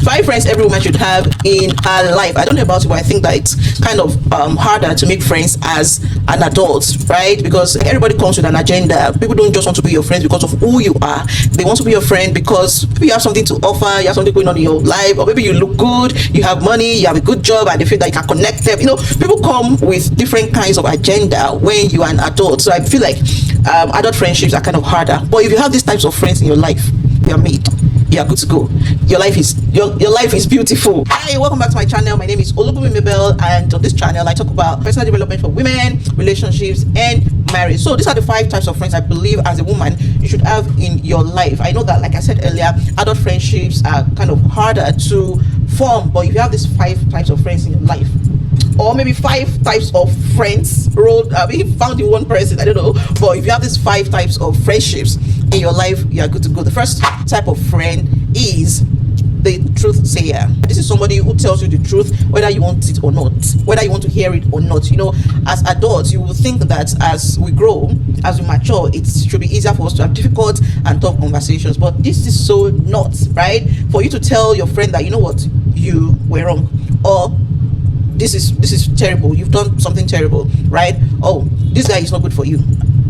5 friends every woman should have in her life. I don't know about you, but I think that it's kind of harder to make friends as an adult, right? Because everybody comes with an agenda. People don't just want to be your friends because of who you are. They want to be your friend because maybe you have something to offer, you have something going on in your life, or maybe you look good, you have money, you have a good job, and they feel that you can connect them. You know, people come with different kinds of agenda when you are an adult. So I feel like adult friendships are kind of harder. But if you have these types of friends in your life, you are made. You are good to go. Your life is beautiful. Hi, welcome back to my channel. My name is Olubunmi Mabel, and on this channel I talk about personal development for women, relationships, and marriage. So these are the 5 types of friends I believe as a woman you should have in your life. I know that, like I said earlier, adult friendships are kind of harder to form, but if you have these 5 types of friends in your life, or maybe 5 types of friends found in one person, I don't know, but if you have these 5 types of friendships in your life, you are good to go. The first type of friend is the truth sayer. This is somebody who tells you the truth whether you want it or not, whether you want to hear it or not. You know, as adults, you will think that as we grow, as we mature, it should be easier for us to have difficult and tough conversations, but this is so not, right? For you to tell your friend that, you know what, you were wrong, or this is terrible, you've done something terrible, right? Oh, this guy is not good for you,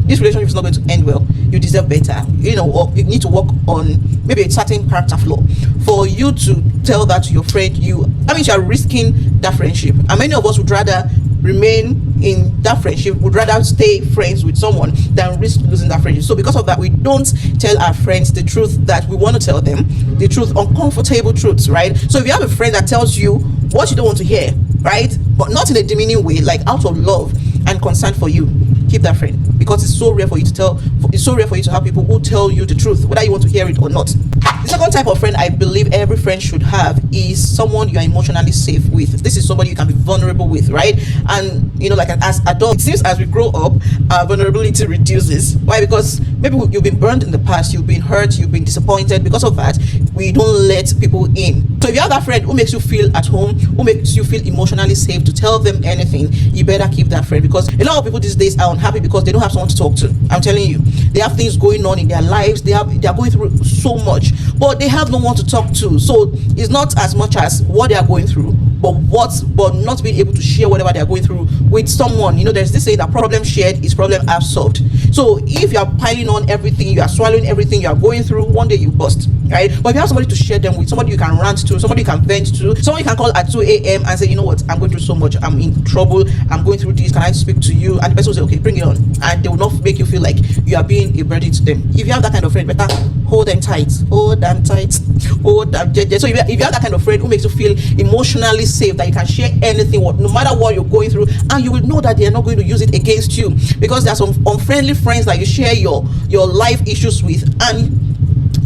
this relationship is not going to end well, you deserve better, you know, or you need to work on maybe a certain character flaw. For you to tell that to your friend, that means you are risking that friendship, and many of us would rather remain in that friendship, would rather stay friends with someone than risk losing that friendship. So because of that, we don't tell our friends the truth that we want to tell them, the truth, uncomfortable truths, right? So if you have a friend that tells you what you don't want to hear, right, but not in a demeaning way, like out of love and concern for you, keep that friend, because it's so rare for you to have people who tell you the truth whether you want to hear it or not. The second type of friend I believe every friend should have is someone you are emotionally safe with. This is somebody you can be vulnerable with, right? And you know, like as adults, it seems as we grow up, our vulnerability reduces. Why? Because maybe you've been burned in the past, you've been hurt, you've been disappointed. Because of that, we don't let people in. So if you have that friend who makes you feel at home, who makes you feel emotionally safe to tell them anything, you better keep that friend, because a lot of people these days are unhappy because they don't have someone to talk to. I'm telling you, they have things going on in their lives, they are going through so much, but they have no one to talk to. So it's not as much as what they are going through, but not being able to share whatever they are going through with someone. You know, there's this saying that problem shared is problem half solved. So if you are piling on everything, you are swallowing everything you are going through, one day you bust, right? But if you have somebody to share them with, somebody you can rant to, somebody you can vent to, someone you can call at 2 a.m. and say, you know what, I'm going through so much, I'm in trouble, I'm going through this, can I speak to you? And the person will say, okay, bring it on. And they will not make you feel like you are being a burden to them. If you have that kind of friend, better hold them tight, hold them tight, hold them. So if you have that kind of friend who makes you feel emotionally safe, that you can share anything, no matter what you're going through, and you will know that they are not going to use it against you, because there are some unfriendly friends that you share your life issues with, and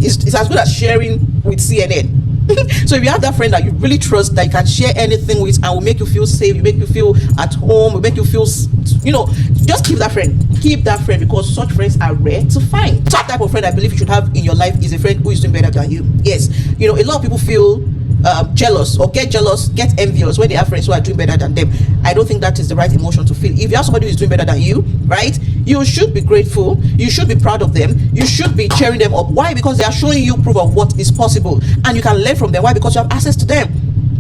it's as good as sharing with CNN. So if you have that friend that you really trust, that you can share anything with, and will make you feel safe, you make you feel at home, will make you feel, you know, just keep that friend, because such friends are rare to find. Top type of friend I believe you should have in your life is a friend who is doing better than you. Yes, you know, a lot of people feel jealous, or get envious when they have friends who are doing better than them. I don't think that is the right emotion to feel. If you have somebody who is doing better than you, right, you should be grateful, you should be proud of them, you should be cheering them up. Why? Because they are showing you proof of what is possible, and you can learn from them. Why? Because you have access to them,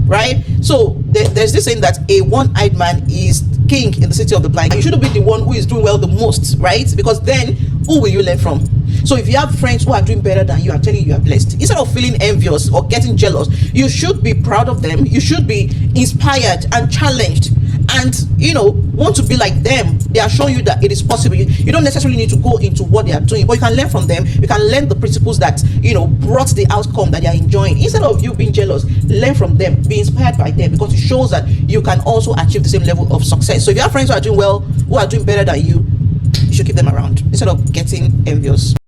right? So there's this saying that a one-eyed man is king in the city of the blind. You shouldn't be the one who is doing well the most, right? Because then who will you learn from? So if you have friends who are doing better than you, I'm telling you, you are blessed. Instead of feeling envious or getting jealous, you should be proud of them, you should be inspired and challenged, and you know, want to be like them. They are showing you that it is possible. You don't necessarily need to go into what they are doing, but you can learn from them. You can learn the principles that, you know, brought the outcome that they are enjoying. Instead of you being jealous, learn from them, be inspired by them, because it shows that you can also achieve the same level of success. So if you have friends who are doing well, who are doing better than you should keep them around instead of getting envious.